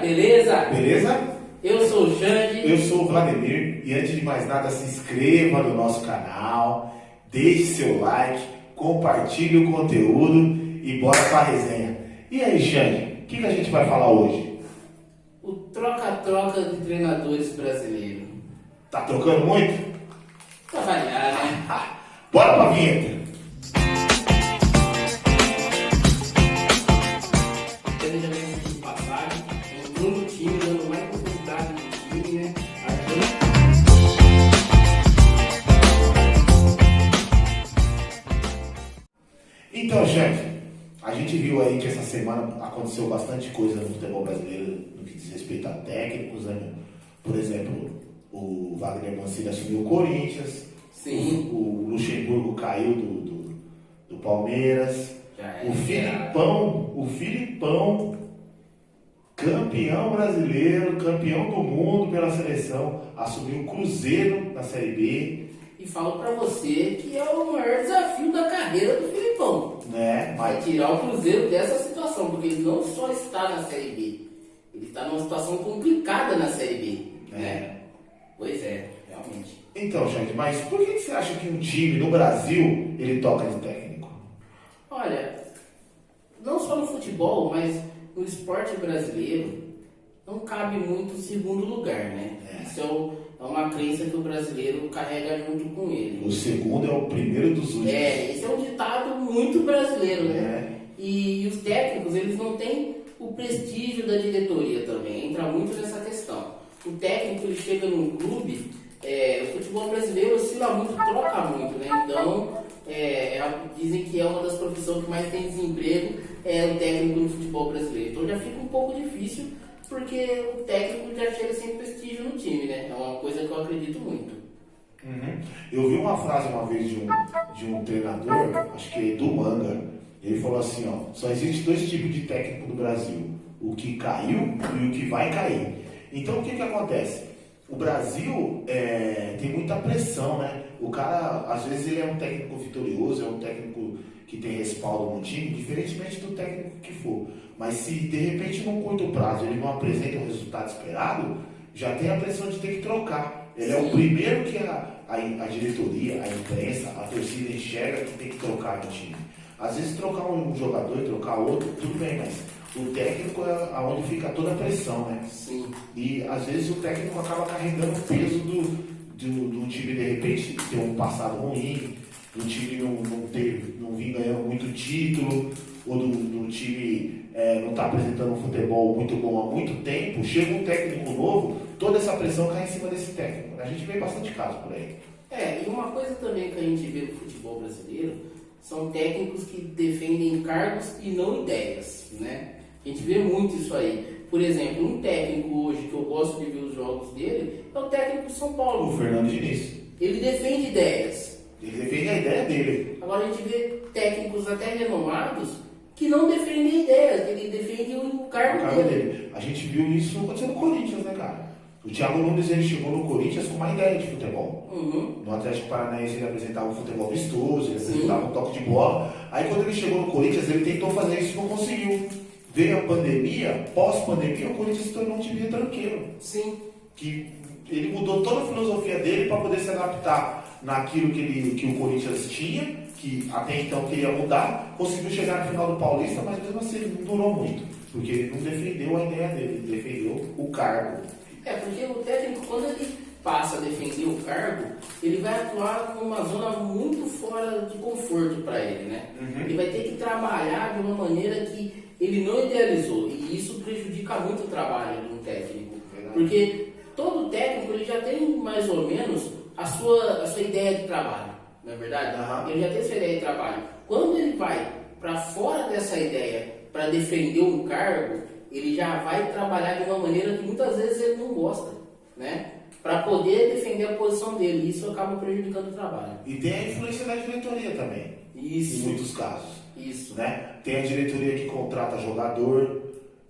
beleza? Beleza? Eu sou o Xande. Eu sou o Vladimir e antes de mais nada se inscreva no nosso canal, deixe seu like, compartilhe o conteúdo e bora pra resenha. E aí, Xande, o que a gente vai falar hoje? O troca-troca de treinadores brasileiro. Tá trocando muito? Pra variar, né? Bora pra vinheta! Planejamento de passagem, entrou no time, dando mais oportunidade no time, né? Então, Xande, a gente viu aí que essa semana aconteceu bastante coisa no futebol brasileiro no que diz respeito a técnicos, né? Por exemplo, o Wagner Mancini assumiu o Corinthians. Sim. O Luxemburgo caiu do Palmeiras. O Filipão, campeão brasileiro, campeão do mundo pela seleção, assumiu o Cruzeiro na Série B. E falo pra você que é o maior desafio da carreira do Filipão. Né? Vai tirar o Cruzeiro dessa situação, porque ele não só está na Série B, ele está numa situação complicada na Série B. Né? Pois é, realmente. Então, Xande, mas por que você acha que um time no Brasil ele toca de técnico? Olha, não só no futebol, mas no esporte brasileiro, não cabe muito o segundo lugar, né? Isso é uma crença que o brasileiro carrega junto com ele. O segundo é o primeiro dos últimos. Esse é um ditado muito brasileiro, né? E os técnicos, eles não têm o prestígio da diretoria também, entra muito nessa questão. O técnico, ele chega num clube, o futebol brasileiro oscila muito, troca muito, né? Então, dizem que é uma das profissões que mais tem desemprego, o técnico no futebol brasileiro. Então já fica um pouco difícil, porque o técnico já chega sem prestígio no time, né? É uma coisa que eu acredito muito. Uhum. Eu vi uma frase uma vez de um treinador, acho que é do Manga. Ele falou assim, só existe dois tipos de técnico no Brasil, o que caiu e o que vai cair. Então o que acontece? O Brasil tem muita pressão, né? O cara, às vezes, ele é um técnico vitorioso, é um técnico que tem respaldo no time, diferentemente do técnico que for. Mas se, de repente, num curto prazo, ele não apresenta o resultado esperado, já tem a pressão de ter que trocar. Ele é o primeiro que a diretoria, a imprensa, a torcida enxerga que tem que trocar no time. Às vezes, trocar um jogador e trocar outro, tudo bem, mas o técnico é onde fica toda a pressão, né? Sim. E às vezes o técnico acaba carregando o peso do time, de repente, ter um passado ruim, do time não vir ganhando muito título, ou do time não estar apresentando um futebol muito bom há muito tempo. Chega um técnico novo, toda essa pressão cai em cima desse técnico. A gente vê bastante casos por aí. E uma coisa também que a gente vê no futebol brasileiro são técnicos que defendem cargos e não ideias, né? A gente vê muito isso aí. Por exemplo, um técnico hoje que eu gosto de ver os jogos dele é o técnico do São Paulo. O Fernando Diniz. Ele defende ideias. Ele defende a ideia dele. Agora a gente vê técnicos até renomados que não defendem ideias, ele defende o cargo dele. A gente viu isso acontecendo no Corinthians, né, cara? O Thiago Nunes, ele chegou no Corinthians com uma ideia de futebol. No Atlético Paranaense ele apresentava um futebol vistoso, ele apresentava um toque de bola. Aí quando ele chegou no Corinthians, ele tentou fazer isso e não conseguiu. Veio a pandemia, pós-pandemia, o Corinthians se tornou um time retranqueiro. Sim. Que ele mudou toda a filosofia dele para poder se adaptar naquilo que o Corinthians tinha, que até então queria mudar, conseguiu chegar no final do Paulista, mas mesmo assim ele não durou muito, porque ele não defendeu a ideia dele, ele defendeu o cargo. Porque o técnico, quando ele passa a defender o cargo, ele vai atuar numa zona muito fora de conforto para ele, né? Ele vai ter que trabalhar de uma maneira que ele não idealizou, e isso prejudica muito o trabalho de um técnico. Porque todo técnico ele já tem mais ou menos a sua ideia de trabalho, não é verdade? Ele já tem sua ideia de trabalho. Quando ele vai para fora dessa ideia para defender um cargo, ele já vai trabalhar de uma maneira que muitas vezes ele não gosta, né? Para poder defender a posição dele, e isso acaba prejudicando o trabalho. E tem a influência da diretoria também, isso. Em muitos casos. Isso. Né? Tem a diretoria que contrata jogador,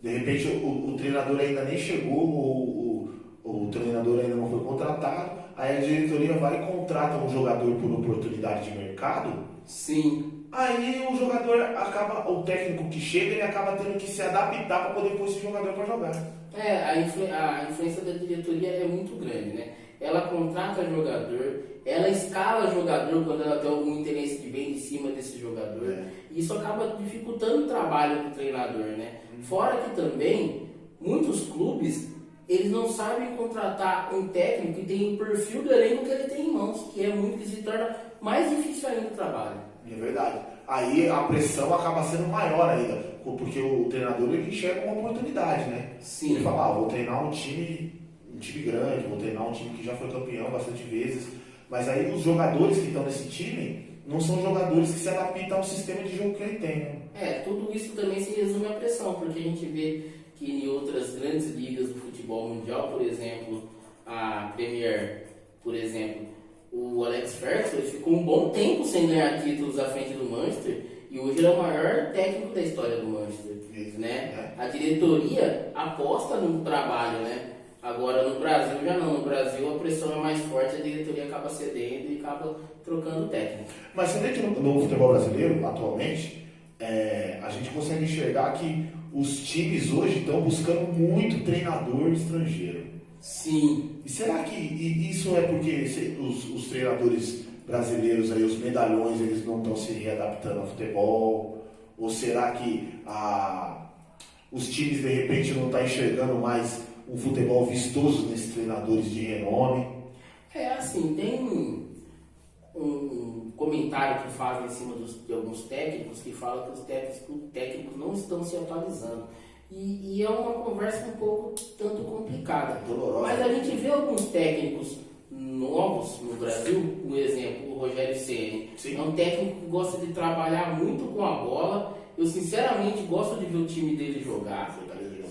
de repente o treinador ainda nem chegou, o treinador ainda não foi contratado, aí a diretoria vai e contrata um jogador por oportunidade de mercado, Sim. Aí o jogador acaba, o técnico que chega, ele acaba tendo que se adaptar para poder pôr esse jogador para jogar. A influência da diretoria é muito grande, né? Ela contrata jogador, ela escala jogador quando ela tem algum interesse de vir em cima desse jogador. E isso acaba dificultando o trabalho do treinador, né? Fora que também, muitos clubes, eles não sabem contratar um técnico que tem o perfil do elenco que ele tem em mãos, que é muito, que se torna mais difícil ainda o trabalho. É verdade. Aí a pressão acaba sendo maior ainda, porque o treinador ele enxerga uma oportunidade, né? Sim. Ele fala, vou treinar um time grande, vou treinar um time que já foi campeão bastante vezes, mas aí os jogadores que estão nesse time não são jogadores que se adaptam ao sistema de jogo que ele tem, né? Tudo isso também se resume à pressão, porque a gente vê que em outras grandes ligas do futebol mundial, por exemplo, a Premier, por exemplo, o Alex Ferguson ele ficou um bom tempo sem ganhar títulos à frente do Manchester e hoje ele é o maior técnico da história do Manchester, né? A diretoria aposta no trabalho, né? Agora no Brasil já não, no Brasil a pressão é mais forte, a diretoria acaba cedendo e acaba trocando o técnico. Mas você vê que no futebol brasileiro, atualmente, a gente consegue enxergar que os times hoje estão buscando muito treinador estrangeiro. Sim. E será que isso é porque os treinadores brasileiros, aí, os medalhões, eles não estão se readaptando ao futebol? Ou será que os times, de repente, não estão enxergando mais um futebol vistoso nesses treinadores de renome? Assim, tem um comentário que fazem em cima de alguns técnicos que falam que os técnicos não estão se atualizando. E é uma conversa um pouco tanto complicada. Dolorosa. Mas a gente vê alguns técnicos novos no Brasil, por exemplo, o Rogério Ceni. É um técnico que gosta de trabalhar muito com a bola. Eu sinceramente gosto de ver o time dele jogar.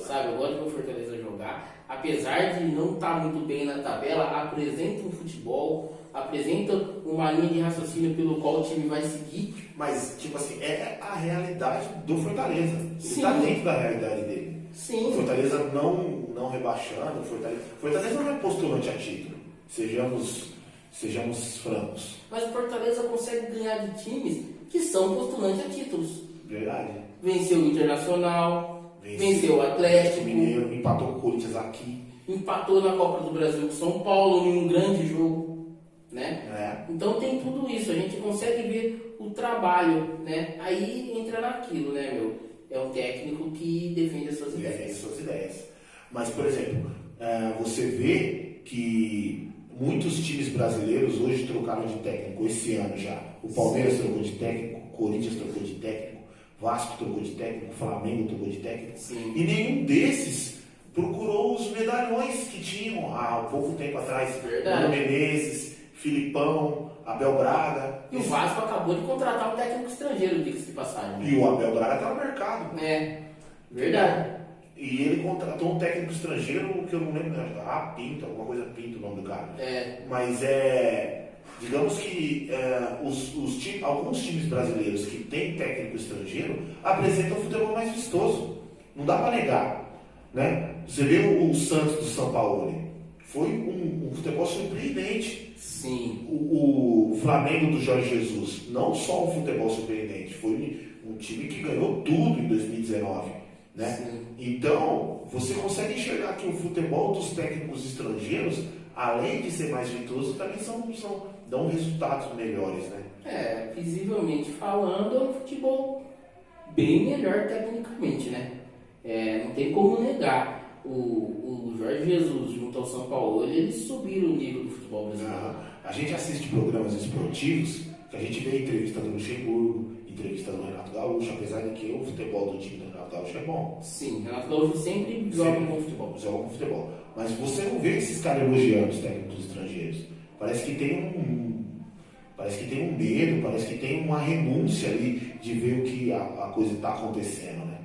Sabe, eu gosto de ver o Fortaleza jogar. Apesar de não estar muito bem na tabela, apresenta um futebol, apresenta uma linha de raciocínio pelo qual o time vai seguir. Mas, tipo assim, é a realidade do Fortaleza. Ele está Sim. dentro da realidade dele. Sim. O Fortaleza não rebaixando, Fortaleza não é postulante a título. Sejamos francos. Mas o Fortaleza consegue ganhar de times que são postulantes a títulos. Verdade. Venceu o Internacional, venceu o Atlético Mineiro, empatou com o Corinthians aqui. Empatou na Copa do Brasil com São Paulo em um grande jogo, né? Então tem tudo isso, a gente consegue ver o trabalho, né? Aí entra naquilo, né, meu? É um técnico que defende as suas ideias. Mas, por exemplo, você vê que muitos times brasileiros hoje trocaram de técnico esse ano já. O Palmeiras trocou de técnico, o Corinthians trocou de técnico, Vasco trocou de técnico, Flamengo trocou de técnico. Sim. E nenhum desses procurou os medalhões que tinham há pouco tempo atrás. Bruno Menezes, Filipão, Abel Braga. E o Vasco acabou de contratar um técnico estrangeiro, diga-se de passagem. E o Abel Braga está no mercado. Verdade. E ele contratou um técnico estrangeiro, que eu não lembro, Pinto, alguma coisa Pinto o nome do cara. Mas digamos que alguns times brasileiros que têm técnico estrangeiro apresentam um futebol mais vistoso. Não dá para negar, né? Você vê o Santos do São Paulo, foi um futebol surpreendente. Sim. O Flamengo do Jorge Jesus, não só um futebol surpreendente, foi um time que ganhou tudo em 2019. Né? Então, você consegue enxergar que o futebol dos técnicos estrangeiros, além de ser mais virtuoso, também dão resultados melhores, né? Visivelmente falando, é um futebol bem melhor tecnicamente, né? Não tem como negar. O Jorge Jesus junto ao São Paulo, eles subiram o nível do futebol brasileiro. A gente assiste programas esportivos, que a gente vê entrevista do Luxemburgo, entrevista do Renato Gaúcho, apesar de que o futebol do time do Renato Gaúcho é bom. Sim, Renato Gaúcho sempre joga com futebol. Joga com futebol. Mas você não vê esses caras elogiando os técnicos estrangeiros. Parece que tem um medo, parece que tem uma renúncia ali de ver o que a coisa está acontecendo, né?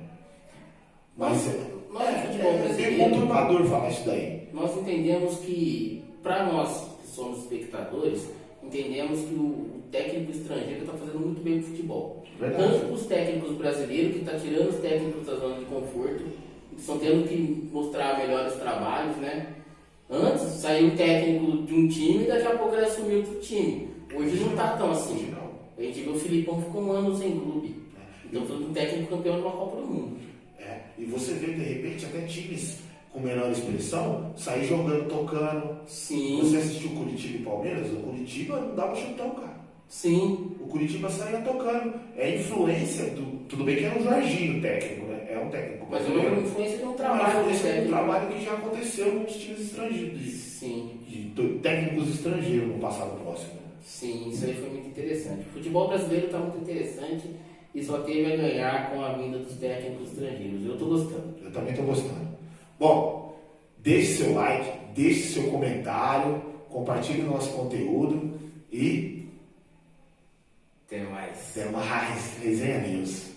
Mas é conturbador falar isso daí. Nós entendemos que, para nós que somos espectadores, entendemos que o técnico estrangeiro está fazendo muito bem o futebol. Verdade. Tanto os técnicos brasileiros, que está tirando os técnicos da zona de conforto, que estão tendo que mostrar melhores trabalhos, né? Antes saiu um técnico de um time e daqui a pouco ele assumiu outro time. Hoje não está tão assim. A gente viu o Filipão ficou um ano sem clube. Então foi um técnico campeão de uma Copa do Mundo. E você vê, de repente, até times com menor expressão sair jogando, tocando. Sim. Você assistiu Curitiba e Palmeiras? O Curitiba não dava chutão, cara. Sim. O Curitiba saía tocando. É influência do... Tudo bem que era um Jorginho técnico, né? É um técnico. Mas é uma influência de um trabalho. Um trabalho que já aconteceu com os times estrangeiros. Sim. De técnicos estrangeiros no passado próximo. Sim, isso aí foi muito interessante. O futebol brasileiro está muito interessante e só teve a ganhar com a vinda dos técnicos estrangeiros. Eu estou gostando. Eu também estou gostando. Bom, deixe seu like, deixe seu comentário, compartilhe o nosso conteúdo e até mais. Até mais. Resenha News.